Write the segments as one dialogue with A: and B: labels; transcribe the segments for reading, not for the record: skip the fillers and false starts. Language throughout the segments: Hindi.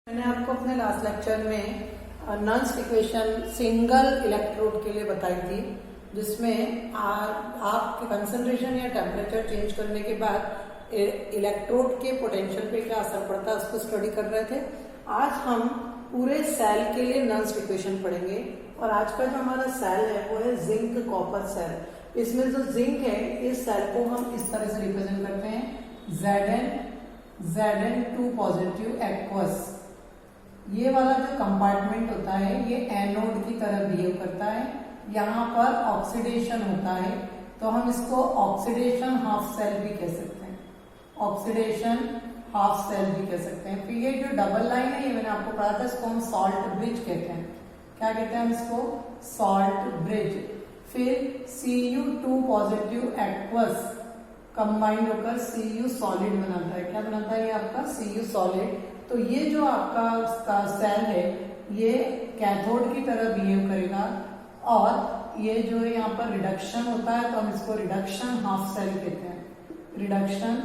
A: मैंने आपको अपने लास्ट लेक्चर में नॉन्स इक्वेशन सिंगल इलेक्ट्रोड के लिए बताई थी, जिसमें आपके कंसंट्रेशन या टेम्परेचर चेंज करने के बाद इलेक्ट्रोड के पोटेंशियल पे क्या असर पड़ता है उसको स्टडी कर रहे थे। आज हम पूरे सेल के लिए नॉन्स इक्वेशन पढ़ेंगे और आज का जो हमारा सेल है वो है जिंक कॉपर सेल। इसमें जो जिंक है इस सेल को हम इस तरह से रिप्रेजेंट करते हैं Zn2 पॉजिटिव एक्वस। ये वाला जो कंपार्टमेंट होता है ये एनोड की तरह बिहेव करता है। यहाँ पर ऑक्सीडेशन होता है तो हम इसको ऑक्सीडेशन हाफ सेल भी कह सकते हैं, ऑक्सीडेशन हाफ सेल भी कह सकते हैं। फिर ये जो डबल लाइन है ये मैंने आपको पढ़ा था, इसको हम सॉल्ट ब्रिज कहते हैं। क्या कहते हैं हम इसको? Salt bridge. फिर Cu2 पॉजिटिव एक्वस कंबाइंड होकर Cu सॉलिड बनाता है। क्या बनाता है ये आपका? Cu solid. तो ये जो आपका सेल है ये कैथोड की तरह बिहेव करेगा और ये जो है यहाँ पर रिडक्शन होता है तो हम इसको रिडक्शन हाफ सेल कहते हैं, रिडक्शन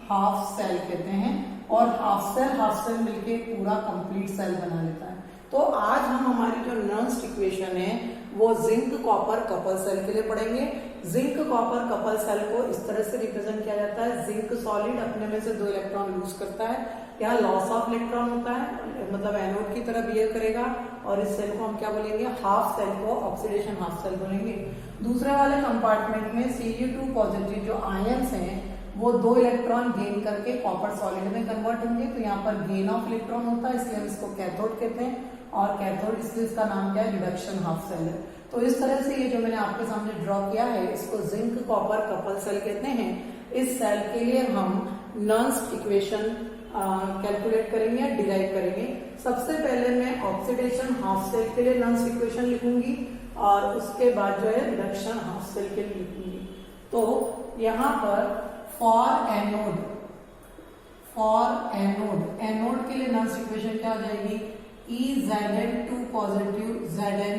A: हाफ सेल कहते हैं। और हाफ सेल मिलके पूरा कंप्लीट सेल बना लेता है। तो आज हम हमारी जो नॉन्स इक्वेशन है वो जिंक कॉपर कपल सेल के लिए पढ़ेंगे। जिंक कॉपर कपल सेल को इस तरह से रिप्रेजेंट किया जाता है, जिंक सॉलिड अपने में से 2 इलेक्ट्रॉन लूज करता है, यहाँ लॉस ऑफ इलेक्ट्रॉन होता है, मतलब एनोड की तरह बिहेव करेगा। और इस सेल को हम क्या बोलेंगे? हाफ सेल को ऑक्सीडेशन हाफ सेल बोलेंगे। दूसरे वाले कंपार्टमेंट में Cu2 पॉजिटिव जो आयंस हैं वो 2 इलेक्ट्रॉन गेन करके कॉपर सॉलिड में कन्वर्ट होंगे, तो यहाँ पर गेन ऑफ इलेक्ट्रॉन होता है, इसलिए हम इसको कैथोड कहते हैं। और कैथोड इसलिए इसका नाम क्या है? रिडक्शन हाफ सेल है। तो इस तरह से ये जो मैंने आपके सामने ड्रॉ किया है इसको जिंक कॉपर कपल सेल कहते हैं। इस सेल के लिए हम नॉन्स इक्वेशन कैलकुलेट करेंगे या डिराइव करेंगे। सबसे पहले मैं ऑक्सीडेशन हाफ सेल के लिए नॉन्स इक्वेशन लिखूंगी और उसके बाद जो है रिडक्शन हाफ सेल के लिए लिखूंगी। तो यहाँ पर फॉर एनोड के लिए नॉन्स इक्वेशन क्या हो जाएगी? Zn2 positive Zn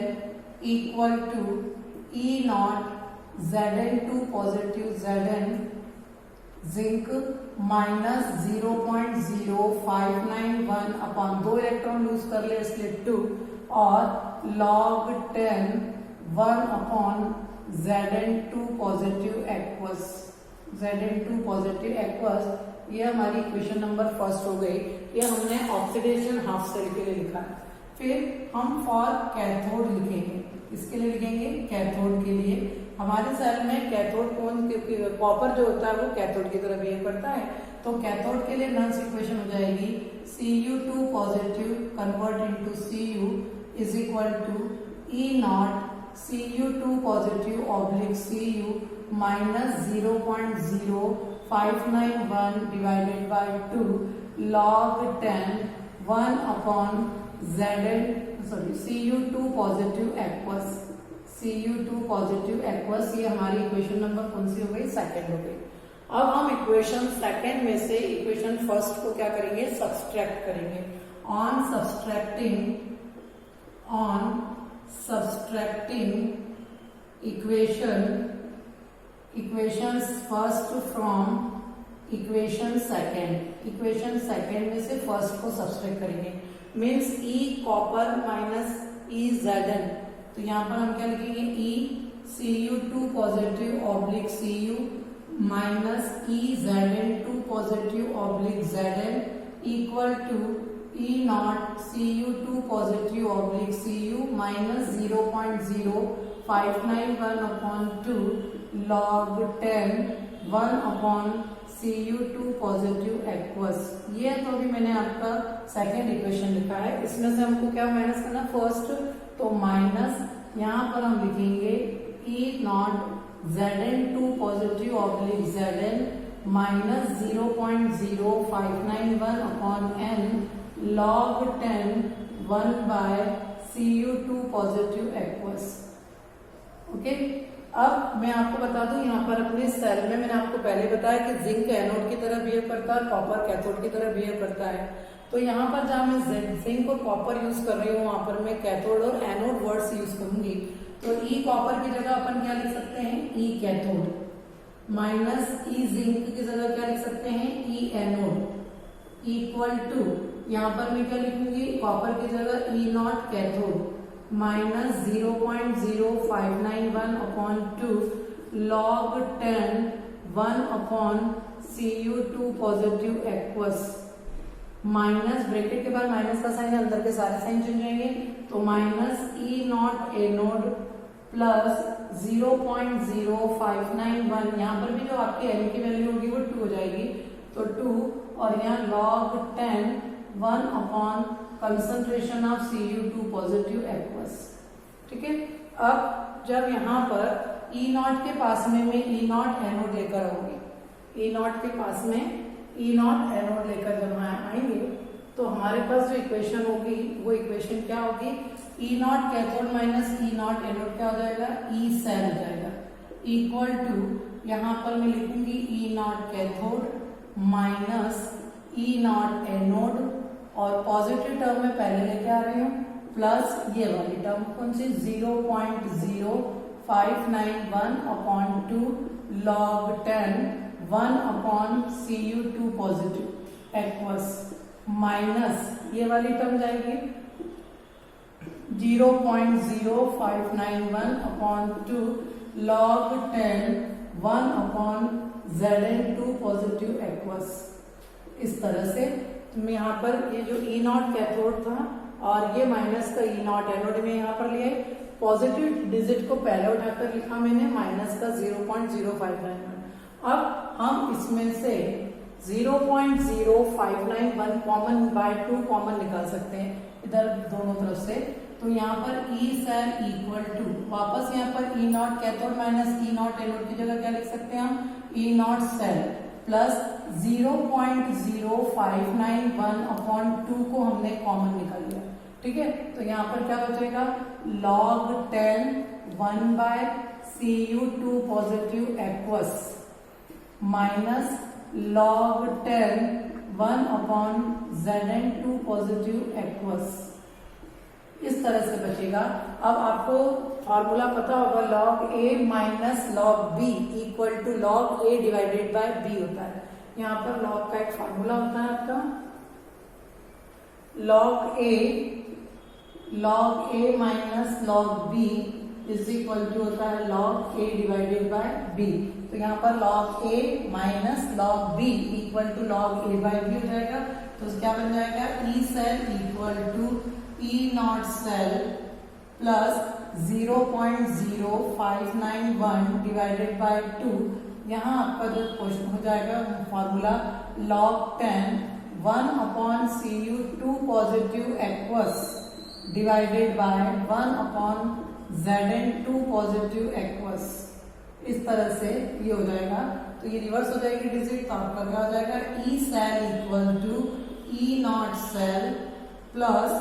A: equal to E0 Zn2 positive Zn zinc minus 0.0591 upon 2 electron lose कर ले इसलिए 2 और log 10 1 upon Zn2 positive aqueous. Zn2 positive aqueous ये हमारी इक्वेशन नंबर फर्स्ट हो गई। ये हमने ऑक्सीडेशन हाफ सेल के लिए लिखा है। फिर हम फॉर कैथोड लिखेंगे। इसके लिए लिखेंगे कैथोड के लिए। हमारे सेल में कैथोड कौन, क्योंकि कॉपर जो होता है वो कैथोड की तरह बिहेव करता है, तो कैथोड के लिए नॉन्स इक्वेशन हो जाएगी Cu2 positive convert into Cu is equal to E0 Cu2 positive oblique Cu minus 0.0591 divided by 2 log 10 1 upon Cu2 positive aqueous. Cu2 positive aqueous ये हमारी इक्वेशन नंबर कौन सी हो गई? सेकेंड हो गई। अब हम इक्वेशन सेकेंड में से इक्वेशन फर्स्ट को क्या करेंगे? सब्सट्रैक्ट करेंगे। On subtracting equations first from equation second में से फर्स्ट को सब्सट्रैक्ट करेंगे। Means E copper minus E Zn, तो यहाँ पर हम क्या लिखेंगे? E Cu2 positive oblique Cu minus E Zn2 positive oblique Zn equal to E0 Cu2 positive oblique Cu minus 0.0591 upon 2 log 10 1 upon Cu2 positive aqueous. ये तो अभी मैंने आपका सेकेंड इक्वेशन लिखा है। इसमें से हमको क्या माइनस करना? फर्स्ट, तो माइनस यहाँ पर हम लिखेंगे E0 Zn2 positive oblique Zn minus 0.0591 upon n log 10 1 by Cu2 positive aqueous. Okay, अब मैं आपको बता दूं यहाँ पर अपने सेल में मैंने आपको पहले बताया कि जिंक एनोड की तरह बिहेव करता है, कॉपर कैथोड की तरह बिहेव करता है। तो यहाँ पर जहाँ मैं जिंक और कॉपर यूज कर रही हूँ वहां पर मैं कैथोड और एनोड वर्ड्स यूज करूंगी। तो E कॉपर की जगह अपन क्या लिख सकते हैं? E cathode minus E zinc की जगह क्या लिख सकते हैं? E एनोड इक्वल टू यहाँ पर मैं क्या लिखूंगी, कॉपर की जगह E not cathode minus 0.0591 upon 2 log 10 1 upon Cu2 positive aqueous, minus bracket के बाद माइनस का साइन है, अंदर के सारे साइन चेंज जाएंगे, तो minus E naught anode plus 0.0591, यहाँ पर भी जो आपकी एन की वैल्यू होगी वो 2 हो जाएगी, तो 2 और यहाँ log 10 1 upon concentration of Cu2 positive aqueous. ठीक है, अब जब यहाँ पर ई नॉट के पास में मैं ई नॉट एनोड लेकर आऊंगी, ई नॉट के पास में ई नॉट एनोड लेकर जब आएंगे तो हमारे पास जो इक्वेशन होगी वो इक्वेशन क्या होगी, E not cathode minus E naught anode क्या हो जाएगा, ई सेल हो जाएगा, इक्वल टू यहाँ पर मैं लिखूंगी E not cathode minus E naught anode, और पॉजिटिव टर्म में पहले लेके आ रही हूँ, प्लस ये वाली टर्म कौन सी 0.0591 upon 2 log 10 1 upon Cu2 positive aqueous, minus ये वाली टर्म जाएगी 0.0591 upon 2 log 10 1 upon Zn2 positive aqueous. इस तरह से यहाँ पर ये जो ई नॉट कैथोड था और ये माइनस का ई नॉट एनोड में यहाँ पर लिया, पॉजिटिव डिजिट को पहले उठाकर लिखा मैंने माइनस का 0.0591। अब हम इसमें से 0.0591 कॉमन बाय 2 कॉमन निकाल सकते हैं इधर दोनों तरफ से, तो यहाँ पर ई सेल इक्वल टू वापस यहाँ पर E not cathode minus E naught anode की जगह क्या लिख सकते हैं हम, E naught cell plus 0.0591 upon 2 को हमने कॉमन निकाल लिया। ठीक है, तो यहाँ पर क्या बचेगा, log 10 1 by Cu2 positive aqueous minus log 10 1 upon Zn2 positive aqueous, इस तरह से बचेगा। अब आपको फॉर्मूला पता होगा, log a minus log b equal to log a divided by b होता है। यहाँ पर log का एक फॉर्मूला होता है आपका, log a minus log b is equal to होता है log a divided by b, तो यहाँ पर log a minus log b equal to log a by b हो जाएगा, तो क्या बन जाएगा, E cell equal to E naught cell plus 0.0591 divided by 2, यहाँ आपका जो क्वेश्चन हो जाएगा formula log 10 1 upon Cu2 positive aqueous divided by 1 upon Zn2 positive aqueous. इस तरह से ये हो जाएगा, तो ये रिवर्स हो जाएगी डिजिट, तो आपका क्या हो जाएगा, E cell equal to E naught cell plus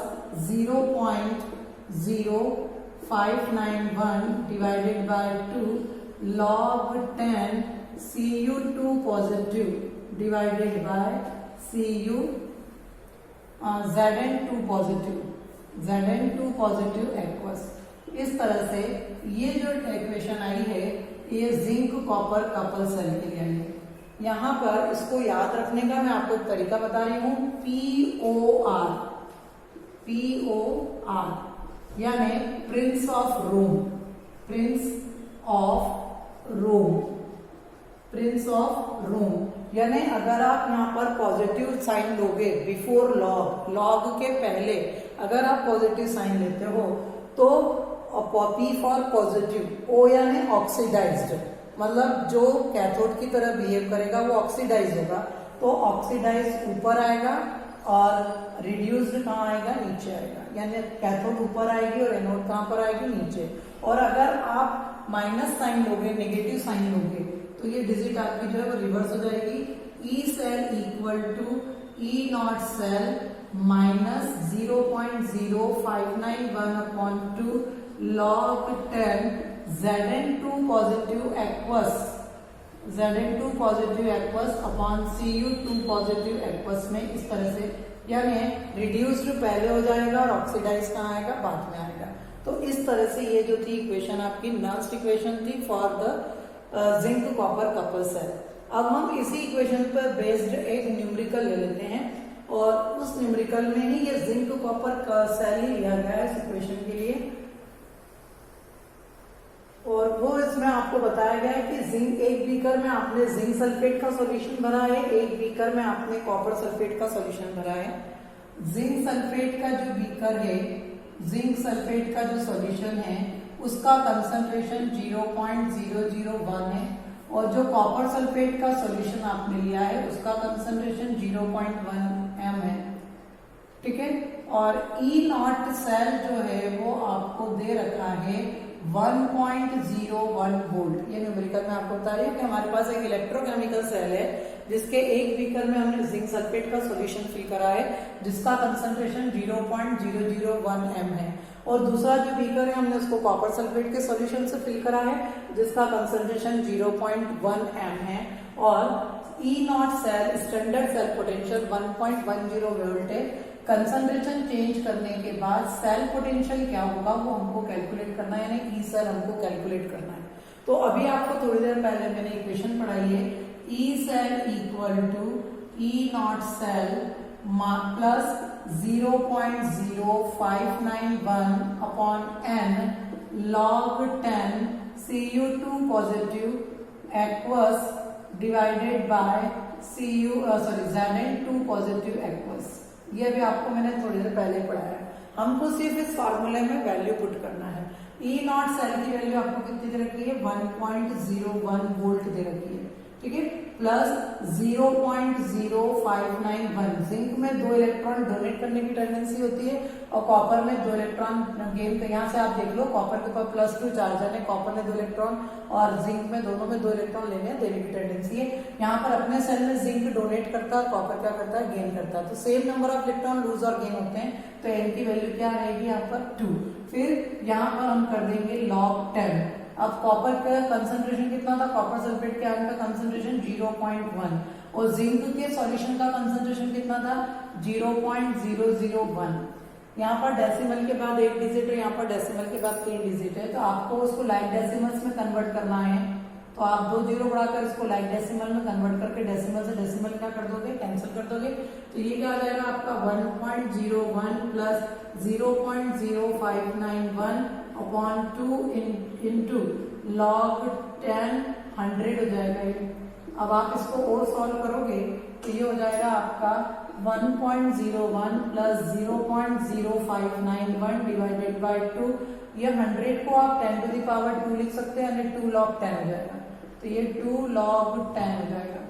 A: 0.0591 divided by 2 log 10 Cu2 positive divided by Zn2 positive aqueous. इस तरह से ये जो इक्वेशन आई है ये जिंक कॉपर कपल सेल के लिए आई है। यहाँ पर इसको याद रखने का मैं आपको एक तरीका बता रही हूँ, POR यानी प्रिंस ऑफ रोम, यानी अगर आप यहाँ पर पॉजिटिव साइन लोगे बिफोर लॉग के पहले अगर आप पॉजिटिव साइन लेते हो तो P फॉर पॉजिटिव, O यानी ऑक्सीडाइज्ड, मतलब जो कैथोड की तरह बिहेव करेगा वो ऑक्सीडाइज होगा, तो ऑक्सीडाइज ऊपर आएगा और रिड्यूस्ड कहाँ आएगा, नीचे आएगा, यानी कैथोड ऊपर आएगी और एनोड कहाँ पर आएगी, नीचे। और अगर आप माइनस साइन लोगे, नेगेटिव साइन लोगे, तो ये डिजिट आपकी जो है वो रिवर्स हो जाएगी, E cell equal to E naught cell minus 0.0591 upon 2 log 10 Zn2 positive aqueous upon Cu2 positive aqueous में, इस तरह से, यानी रिड्यूस्ड पहले हो जाएगा और ऑक्सीडाइज कहाँ आएगा, बाद में आएगा। तो इस तरह से ये जो थी इक्वेशन आपकी नॉन्स्ट इक्वेशन थी for the zinc copper couple cell. अब हम इसी इक्वेशन पर बेस्ड एक न्यूमेरिकल ले लेते हैं और उस उस न्यूमेरिकल में ही ये जिंक कॉपर का सेल ही लिया गया है इस इक्वेशन के लिए, और वो इसमें आपको बताया गया है कि जिंक, एक बीकर में आपने जिंक सल्फेट का सॉल्यूशन भरा है, एक बीकर में आपने कॉपर सल्फेट का सॉल्यूशन भरा है। जिंक सल्फेट का जो बीकर है, जिंक सल्फेट का जो सॉल्यूशन है उसका कंसंट्रेशन 0.001 है, और जो कॉपर सल्फेट का सॉल्यूशन आपने लिया है उसका कंसंट्रेशन 0.1 m है, ठीक है। और ई नॉट सेल जो है वो आपको दे रखा है 1.01 वोल्ट। ये न्यूमेरिकल में आपको बता रही हूँ कि हमारे पास एक इलेक्ट्रोकेमिकल सेल है जिसके एक बीकर में हमने जिंक सल्फेट का सॉल्यूशन फिल करा है जिसका कंसंट्रेशन 0.001 m है, और दूसरा जो बीकर है हमने उसको कॉपर सल्फेट के सॉल्यूशन से फिल करा है जिसका कंसंट्रेशन 0.1 m है। और E naught cell standard cell potential 1.10 volt है। कंसंट्रेशन चेंज करने के बाद सेल पोटेंशियल क्या होगा वो हमको कैलकुलेट करना है, यानी ई सेल हमको कैलकुलेट करना है। तो अभी आपको थोड़ी देर पहले मैंने इक्वेशन पढ़ाई है, E cell equal to E naught cell plus 0.0591 upon n log 10 Cu2 positive aqueous divided by Zn2 positive aqueous. ये भी आपको मैंने थोड़ी देर पहले पढ़ाया। हमको सिर्फ इस फॉर्मूले में वैल्यू पुट करना है। ई नॉट सेल की वैल्यू आपको कितनी दे रखी है, 1.01 वोल्ट दे रखी है, ठीक है, प्लस 0.0591। जिंक में 2 इलेक्ट्रॉन डोनेट करने की टेंडेंसी होती है और कॉपर में 2 इलेक्ट्रॉन गेन। यहाँ से आप देख लो, कॉपर के ऊपर +2 चार्ज है, कॉपर ने 2 इलेक्ट्रॉन और जिंक में दोनों में 2 इलेक्ट्रॉन देने की टेंडेंसी है। यहाँ पर अपने सेल में जिंक डोनेट करता है, कॉपर क्या करता है, गेन करता है। तो same number of electron lose और गेन होते हैं, तो एन की वैल्यू क्या रहेगी यहाँ पर 2। फिर यहाँ पर हम कर देंगे log 10। अब कॉपर का कंसंट्रेशन कितना था, कॉपर सल्फेट के आयन का कंसंट्रेशन 0.1 और जिंक के सॉल्यूशन का कंसंट्रेशन कितना था 0.001। यहाँ पर डेसिमल के बाद 1 डिजिट है, यहाँ पर डेसिमल के बाद 3 डिजिट है, तो आपको उसको लाइक डेसिमल्स में कन्वर्ट करना है। तो आप 2 जीरो बढ़ाकर इसको लाइक डेसिमल में कन्वर्ट करके डेसिमल से डेसिमल क्या कर दोगे, कैंसिल कर दोगे। तो ये क्या आ जाएगा आपका 1.01 प्लस 0.0591 अपॉन 2 इंटू log 10 100 हो जाएगा ये। अब आप इसको और सॉल्व करोगे तो ये हो जाएगा आपका 1.01 प्लस 0.0591 डिवाइडेड बाय 2। ये 100 को आप 10 टू द पावर 2 लिख सकते हैं, यानी 2 log 10 हो जाएगा। तो ये 2 log 10 हो जाएगा,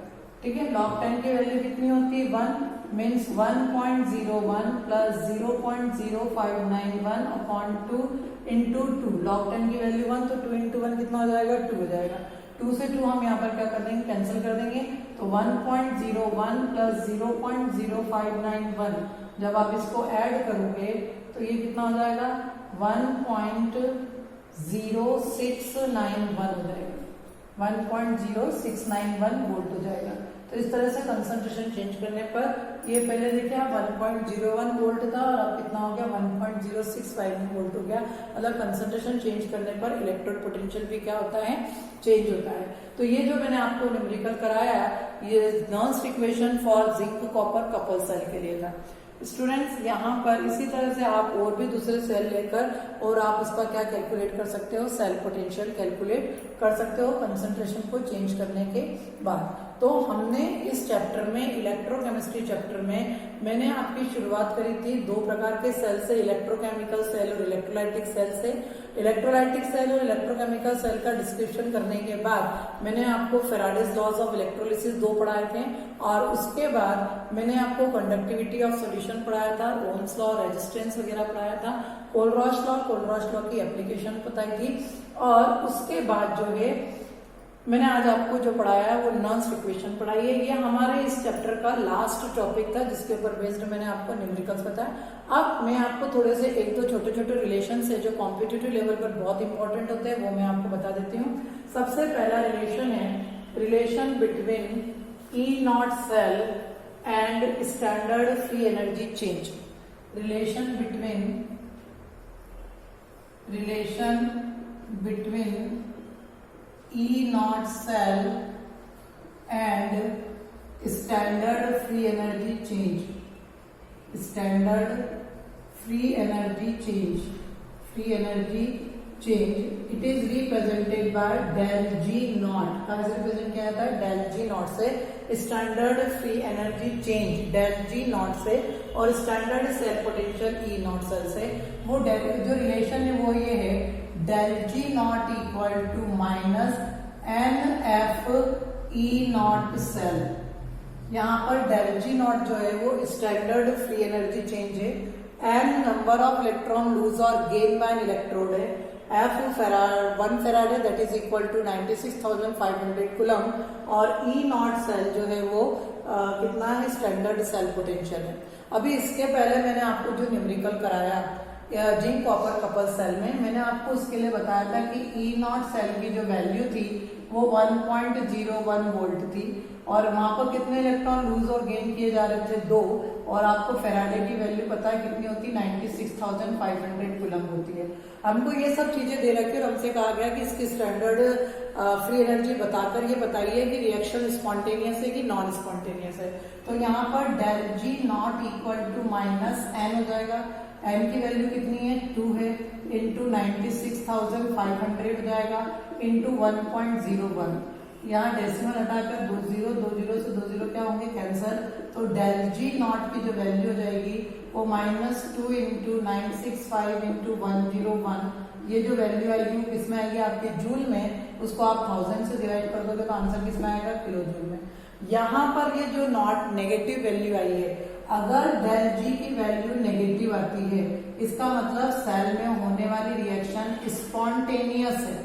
A: ठीक है। log 10 की वैल्यू कितनी होती है 1, means 1.01 plus 0.0591 upon 2 into 2। log 10 की वैल्यू 1, तो 2 इंटू 1 कितना हो जाएगा 2 हो जाएगा। 2 से 2 हम यहाँ पर क्या कर देंगे, कैंसिल कर देंगे। तो 1.01 प्लस 0.0591 जब आप इसको ऐड करोगे तो ये कितना हो जाएगा 1.0691 हो जाएगा, 1.0691 वोल्ट हो जाएगा। तो इस तरह से कंसंट्रेशन चेंज करने पर ये पहले देखिए आप 1.01 वोल्ट था और अब कितना हो गया 1.0651 वोल्ट हो गया। मतलब कंसंट्रेशन चेंज करने पर इलेक्ट्रोड पोटेंशियल भी क्या होता है, चेंज होता है। तो ये जो मैंने आपको न्यूमेरिकल कराया ये नॉन्स equation for zinc copper couple cell के लिए था। स्टूडेंट्स यहाँ पर इसी तरह से आप और भी दूसरे सेल लेकर और आप उसका क्या कैलकुलेट कर सकते हो, सेल पोटेंशियल कैलकुलेट कर सकते हो कंसंट्रेशन को चेंज करने के बाद। तो हमने इस चैप्टर में इलेक्ट्रोकेमिस्ट्री चैप्टर में मैंने आपकी शुरुआत करी थी 2 प्रकार के सेल से, इलेक्ट्रोकेमिकल सेल और इलेक्ट्रोलाइटिक सेल से। इलेक्ट्रोलाइटिक सेल और इलेक्ट्रोकेमिकल सेल का डिस्क्रिप्शन करने के बाद मैंने आपको फेराडेज लॉज ऑफ इलेक्ट्रोलिसिस 2 पढ़ाए थे और उसके बाद मैंने आपको कंडक्टिविटी ऑफ सॉल्यूशन पढ़ाया था, ओम्स लॉ, रेजिस्टेंस वगैरह पढ़ाया था, कोलरॉश लॉ की एप्लीकेशन बताई थी। और उसके बाद जो है मैंने आज आपको जो पढ़ाया है वो नॉन्स इक्वेशन पढ़ाई है। ये हमारे इस चैप्टर का लास्ट टॉपिक था जिसके ऊपर बेस्ड मैंने आपको न्यूमेरिकल्स बताया। अब मैं आपको थोड़े से 1-2 छोटे रिलेशन है जो कॉम्पिटिटिव लेवल पर बहुत इंपॉर्टेंट होते हैं वो मैं आपको बता देती हूँ। सबसे पहला रिलेशन है relation between E naught cell and standard free energy change. Relation between E naught cell and standard free energy change। standard free energy change, it is represented by del G naught. कहाँ से रिप्रेजेंट किया जाता है? del G naught से standard free energy change del G naught से और standard cell potential E naught cell से। वो जो रिलेशन है वो ये है del G naught equal to minus NF E naught cell. यहाँ पर del G naught जो है वो स्टैंडर्ड फ्री एनर्जी चेंज है, n number of electron lose और गेन बाय इलेक्ट्रोड है, F 1 फैराड है that is equal to 96,500 coulomb और E नॉट सेल जो है वो कितना है? स्टैंडर्ड सेल पोटेंशियल है। अभी इसके पहले मैंने आपको जो न्यूमेरिकल कराया जिंक कॉपर कपल सेल में, मैंने आपको उसके लिए बताया था कि E नॉट सेल की जो वैल्यू थी वो 1.01 वोल्ट थी और वहां पर कितने इलेक्ट्रॉन लूज और गेन किए जा रहे थे? 2। और आपको फेराडे की वैल्यू पता है कितनी होती है? 96,500 कूलम होती है। हमको ये सब चीजें दे रखी और हमसे कहा गया कि इसकी स्टैंडर्ड फ्री एनर्जी बताकर ये बताइए कि रिएक्शन स्पॉन्टेनियस है कि नॉन स्पॉन्टेनियस है। तो यहाँ पर del G naught equal to minus n हो जाएगा। n की वैल्यू कितनी है? 2 है, इंटू 96,500 हो जाएगा इंटू 1.01। यहाँ डेसिमल हटाकर 20 से 20 क्या होंगे? कैंसर। तो del G नॉट की जो वैल्यू हो जाएगी वो -2 इंटू 965 इंटू 101, ये जो वैल्यू आएगी वो किसमें आएगी? आपके जूल में। उसको आप 1000 से डिवाइड कर दोगे तो आंसर किसमें आएगा? किलो जूल में। यहाँ पर ये जो नॉट नेगेटिव वैल्यू आई है, अगर del G की वैल्यू नेगेटिव आती है इसका मतलब सेल में होने वाली रिएक्शन स्पॉन्टेनियस है,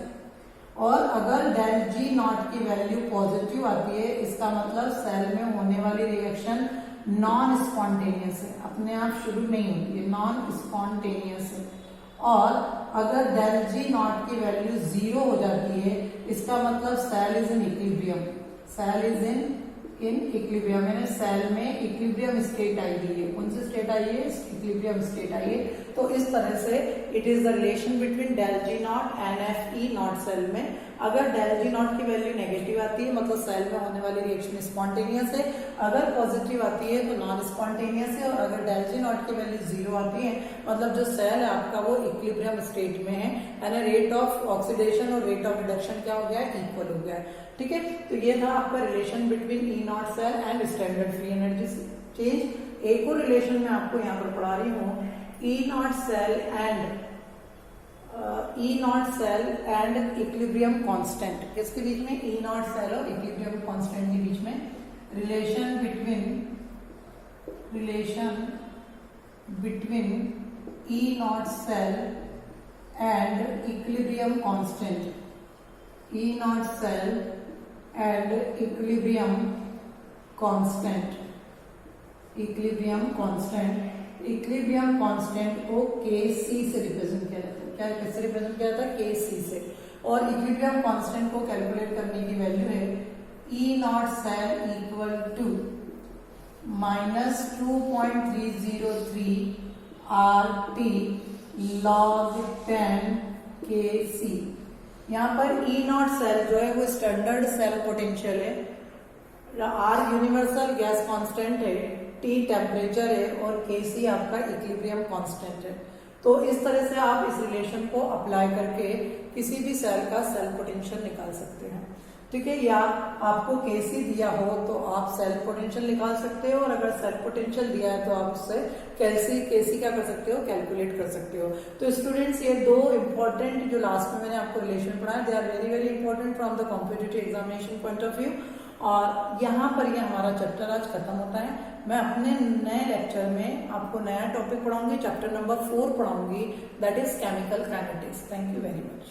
A: और अगर del G नॉट की वैल्यू पॉजिटिव आती है इसका मतलब सेल में होने वाली रिएक्शन नॉन स्पॉन्टेनियस है, अपने आप शुरू नहीं होती है, नॉन स्पॉन्टेनियस है। और अगर del G नॉट की वैल्यू 0 हो जाती है इसका मतलब cell is in equilibrium, cell is in equilibrium, यानी सेल में इक्विलिब्रियम स्टेट आई है। कौन सी स्टेट आई है? इक्विलिब्रियम स्टेट आई है। तो इस तरह से it is the relation between del G naught and F E naught cell में। अगर del G नॉट की वैल्यू नेगेटिव आती है मतलब सेल में होने वाली रिएक्शन स्पॉन्टेनियस है, अगर पॉजिटिव आती है तो नॉन स्पॉन्टेनियस है, और अगर del G नॉट की वैल्यू 0 आती है मतलब जो सेल है आपका वो इक्विलिब्रियम स्टेट में है, यानी रेट ऑफ ऑक्सीडेशन और रेट ऑफ रिडक्शन क्या हो गया? इक्वल हो गया है। ठीक है, तो ये था आपका relation between E naught cell and standard free energy change. एक और रिलेशन मैं आपको यहाँ पर पढ़ा रही हूँ, E naught cell and equilibrium constant. इसके बीच में E नॉट सेल और इक्विलिब्रियम कांस्टेंट के बीच में relation between E naught cell and equilibrium constant, E naught cell and equilibrium constant को Kc से रिप्रेजेंट किया जाता है। क्या कैसे रिप्रेजेंट किया जाता है? Kc से। और इक्विलिब्रियम कांस्टेंट को कैलकुलेट करने की वैल्यू है E naught cell equal to -2.303 RT log 10 Kc। यहाँ पर E नॉट सेल जो है वो स्टैंडर्ड सेल पोटेंशियल है, R यूनिवर्सल गैस कांस्टेंट है, T टेम्परेचर है और Kc आपका इक्विलिब्रियम कांस्टेंट है। तो इस तरह से आप इस रिलेशन को अप्लाई करके किसी भी सेल का सेल पोटेंशियल निकाल सकते हैं। ठीक है, या आपको Kc दिया हो तो आप सेल पोटेंशियल निकाल सकते हो, और अगर सेल पोटेंशियल दिया है तो आप उससे Kc क्या कर सकते हो? कैलकुलेट कर सकते हो। तो स्टूडेंट्स, ये दो इंपॉर्टेंट जो लास्ट में मैंने आपको रिलेशन पढ़ाया, they are very very important from the competitive examination point of view. और यहाँ पर ये हमारा चैप्टर आज खत्म होता है। मैं अपने नए लेक्चर में आपको नया टॉपिक पढ़ाऊंगी, चैप्टर नंबर 4 पढ़ाऊंगी, that is chemical kinetics. Thank you very much.